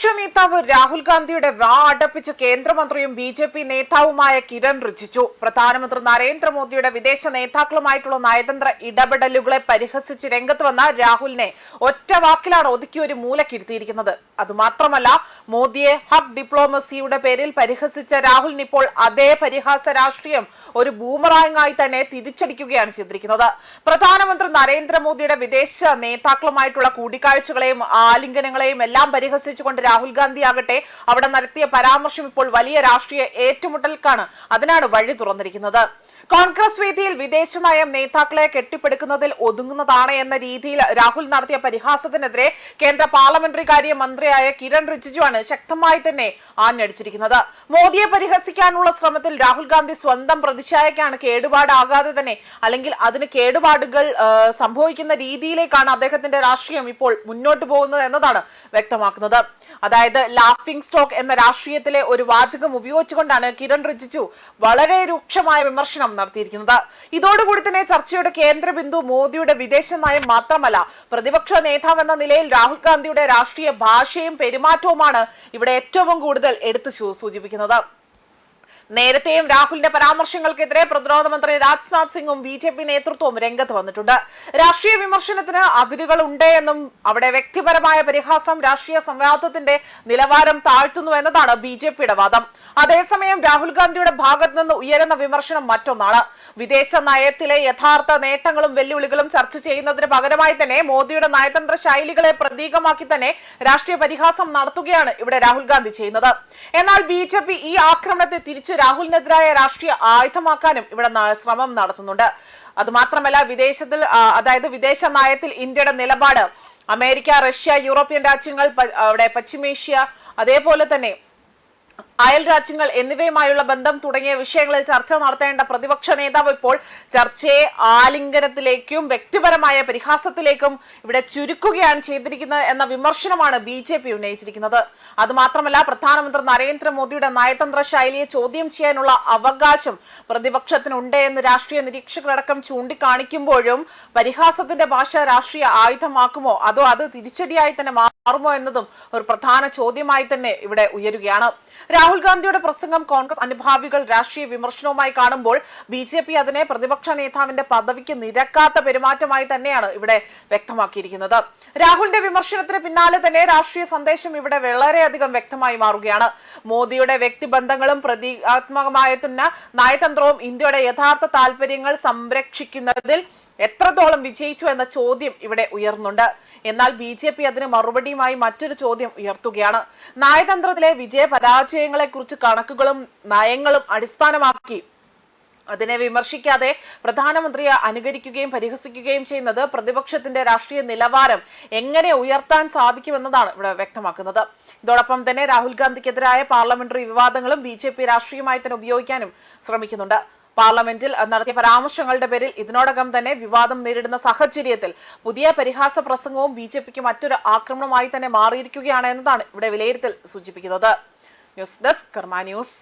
പ്രതിപക്ഷ നേതാവ് രാഹുൽ ഗാന്ധിയുടെ വാ അടപ്പിച്ച കേന്ദ്രമന്ത്രിയും ബി.ജെ.പി. നേതാവുമായ കിരൺ റിജിജു പ്രധാനമന്ത്രി നരേന്ദ്രമോദിയുടെ വിദേശ നേതാക്കളുമായിട്ടുള്ള നയതന്ത്ര ഇടപെടലുകളെ പരിഹസിച്ച് രംഗത്ത് വന്ന രാഹുലിനെ ഒറ്റ വാക്കിലാണ് ഒതുക്കി ഒരു മൂലക്കിരുത്തിയിരിക്കുന്നത്. അതുമാത്രമല്ല, മോദിയെ ഹബ് ഡിപ്ലോമസിയുടെ പേരിൽ പരിഹസിച്ച രാഹുലിന് ഇപ്പോൾ അതേ പരിഹാസ രാഷ്ട്രീയം ഒരു ബൂമറാങ്ങായി തന്നെ തിരിച്ചടിക്കുകയാണ് ചെയ്തിരിക്കുന്നത്. പ്രധാനമന്ത്രി നരേന്ദ്രമോദിയുടെ വിദേശ നേതാക്കളുമായിട്ടുള്ള കൂടിക്കാഴ്ചകളെയും ആലിംഗനങ്ങളെയും എല്ലാം പരിഹസിച്ചുകൊണ്ട് രാഹുൽ ഗാന്ധി ആകട്ടെ അവിടെ നടത്തിയ പരാമർശം ഇപ്പോൾ വലിയ രാഷ്ട്രീയ ഏറ്റുമുട്ടൽക്കാണ്, അതിനാണ് വഴി തുറന്നിരിക്കുന്നത്. കോൺഗ്രസ് വേദിയിൽ വിദേശ നയം നേതാക്കളെ കെട്ടിപ്പടുക്കുന്നതിൽ ഒതുങ്ങുന്നതാണ് എന്ന രീതിയിൽ രാഹുൽ നടത്തിയ പരിഹാസത്തിനെതിരെ കേന്ദ്ര പാർലമെന്ററി കാര്യ മന്ത്രിയായ കിരൺ റിജിജുവാണ് ശക്തമായി തന്നെ ആഞ്ഞടിച്ചിരിക്കുന്നത്. മോദിയെ പരിഹസിക്കാനുള്ള ശ്രമത്തിൽ രാഹുൽ ഗാന്ധി സ്വന്തം പ്രതിച്ഛായക്കാണ് കേടുപാടാകാതെ തന്നെ, അല്ലെങ്കിൽ അതിന് കേടുപാടുകൾ സംഭവിക്കുന്ന രീതിയിലേക്കാണ് അദ്ദേഹത്തിന്റെ രാഷ്ട്രീയം ഇപ്പോൾ മുന്നോട്ട് പോകുന്നത് എന്നതാണ് വ്യക്തമാക്കുന്നത്. അതായത് ലാഫിംഗ് സ്റ്റോക്ക് എന്ന രാഷ്ട്രീയത്തിലെ ഒരു വാചകം ഉപയോഗിച്ചുകൊണ്ടാണ് കിരൺ റിജിജു വളരെ രൂക്ഷമായ വിമർശനം നടത്തിയിരിക്കുന്നത്. ഇതോടുകൂടി തന്നെ ചർച്ചയുടെ കേന്ദ്ര ബിന്ദു മോദിയുടെ വിദേശ നയം മാത്രമല്ല, പ്രതിപക്ഷ നേതാവ് എന്ന നിലയിൽ രാഹുൽ ഗാന്ധിയുടെ രാഷ്ട്രീയ ഭാഷയും പെരുമാറ്റവുമാണ് ഇവിടെ ഏറ്റവും കൂടുതൽ എടുത്തു സൂചിപ്പിക്കുന്നത്. നേരത്തെയും രാഹുലിന്റെ പരാമർശങ്ങൾക്കെതിരെ പ്രതിരോധ മന്ത്രി രാജ്നാഥ് സിംഗും ബി.ജെ.പി. നേതൃത്വവും രംഗത്ത് വന്നിട്ടുണ്ട്. രാഷ്ട്രീയ വിമർശനത്തിന് അതിരുകളുണ്ട് എന്നും അവിടെ വ്യക്തിപരമായ പരിഹാസം രാഷ്ട്രീയ സംവാദത്തിന്റെ നിലവാരം താഴ്ത്തുന്നു എന്നതാണ് ബി.ജെ.പിയുടെ വാദം. അതേസമയം രാഹുൽ ഗാന്ധിയുടെ ഭാഗത്ത് നിന്ന് ഉയരുന്ന വിമർശനം മറ്റൊന്നാണ്. വിദേശ നയത്തിലെ യഥാർത്ഥ നേട്ടങ്ങളും വെല്ലുവിളികളും ചർച്ച ചെയ്യുന്നതിന് പകരമായി തന്നെ മോദിയുടെ നയതന്ത്ര ശൈലികളെ പ്രതീകമാക്കി തന്നെ രാഷ്ട്രീയ പരിഹാസം നടത്തുകയാണ് ഇവിടെ രാഹുൽ ഗാന്ധി ചെയ്യുന്നത്. എന്നാൽ ബി.ജെ.പി. ഈ ആക്രമണത്തെ തിരിച്ചു രാഹുലിനെതിരായ രാഷ്ട്രീയ ആയുധമാക്കാനും ഇവിടെ ശ്രമം നടത്തുന്നുണ്ട്. അതുമാത്രമല്ല, വിദേശ നയത്തിൽ ഇന്ത്യയുടെ നിലപാട് അമേരിക്ക, റഷ്യ, യൂറോപ്യൻ രാജ്യങ്ങൾ, പശ്ചിമേഷ്യ, അതേപോലെ തന്നെ അയൽ രാജ്യങ്ങൾ എന്നിവയുമായുള്ള ബന്ധം തുടങ്ങിയ വിഷയങ്ങളിൽ ചർച്ച നടത്തേണ്ട പ്രതിപക്ഷ നേതാവ് ഇപ്പോൾ ചർച്ചയെ ആലിംഗനത്തിലേക്കും വ്യക്തിപരമായ പരിഹാസത്തിലേക്കും ഇവിടെ ചുരുക്കുകയാണ് ചെയ്തിരിക്കുന്നത് എന്ന വിമർശനമാണ് ബി.ജെ.പി. ഉന്നയിച്ചിരിക്കുന്നത്. അതുമാത്രമല്ല, പ്രധാനമന്ത്രി നരേന്ദ്രമോദിയുടെ നയതന്ത്ര ശൈലിയെ ചോദ്യം ചെയ്യാനുള്ള അവകാശം പ്രതിപക്ഷത്തിനുണ്ട് എന്ന് രാഷ്ട്രീയ നിരീക്ഷകരടക്കം ചൂണ്ടിക്കാണിക്കുമ്പോഴും പരിഹാസത്തിന്റെ ഭാഷ രാഷ്ട്രീയ ആയുധമാക്കുമോ അതോ അത് തിരിച്ചടിയായി തന്നെ മാറുമോ എന്നതും ഒരു പ്രധാന ചോദ്യമായി തന്നെ ഇവിടെ ഉയരുകയാണ്. രാഹുൽ ഗാന്ധിയുടെ പ്രസംഗം കോൺഗ്രസ് അനുഭാവികൾ രാഷ്ട്രീയ വിമർശനവുമായി കാണുമ്പോൾ ബി.ജെ.പി. അതിനെ പ്രതിപക്ഷ നേതാവിന്റെ പദവിക്ക് നിരക്കാത്ത പെരുമാറ്റമായി തന്നെയാണ് ഇവിടെ വ്യക്തമാക്കിയിരിക്കുന്നത്. രാഹുലിന്റെ വിമർശനത്തിന് പിന്നാലെ തന്നെ രാഷ്ട്രീയ സന്ദേശം ഇവിടെ വളരെയധികം വ്യക്തമായി മാറുകയാണ്. മോദിയുടെ വ്യക്തിബന്ധങ്ങളും പ്രതീകാത്മകമായ നയതന്ത്രവും ഇന്ത്യയുടെ യഥാർത്ഥ താല്പര്യങ്ങൾ സംരക്ഷിക്കുന്നതിൽ എത്രത്തോളം വിജയിച്ചു എന്ന ചോദ്യം ഇവിടെ ഉയർന്നുണ്ട്. എന്നാൽ ബി.ജെ.പി. അതിന് മറുപടിയുമായി മറ്റൊരു ചോദ്യം ഉയർത്തുകയാണ്. നയതന്ത്രത്തിലെ വിജയ പരാജയങ്ങളെ കുറിച്ച് കണക്കുകളും നയങ്ങളും അടിസ്ഥാനമാക്കി അതിനെ വിമർശിക്കാതെ പ്രധാനമന്ത്രിയെ അനുകരിക്കുകയും പരിഹസിക്കുകയും ചെയ്യുന്നത് പ്രതിപക്ഷത്തിന്റെ രാഷ്ട്രീയ നിലവാരം എങ്ങനെ ഉയർത്താൻ സാധിക്കുമെന്നതാണ് ഇവിടെ വ്യക്തമാക്കുന്നത്. ഇതോടൊപ്പം തന്നെ രാഹുൽ ഗാന്ധിക്കെതിരായ പാർലമെന്ററി വിവാദങ്ങളും ബി.ജെ.പി. രാഷ്ട്രീയമായി തന്നെ ഉപയോഗിക്കാനും ശ്രമിക്കുന്നുണ്ട്. പാർലമെന്റിൽ നടത്തിയ പരാമർശങ്ങളുടെ പേരിൽ ഇതിനോടകം തന്നെ വിവാദം നേരിടുന്ന സാഹചര്യത്തിൽ പുതിയ പരിഹാസ പ്രസംഗവും ബി.ജെ.പിക്ക് മറ്റൊരു ആക്രമണമായി തന്നെ മാറിയിരിക്കുകയാണ് എന്നതാണ് ഇവിടെ വിലയിരുത്തൽ സൂചിപ്പിക്കുന്നത്. ന്യൂസ് ഡെസ്ക് കർമ്മ ന്യൂസ്.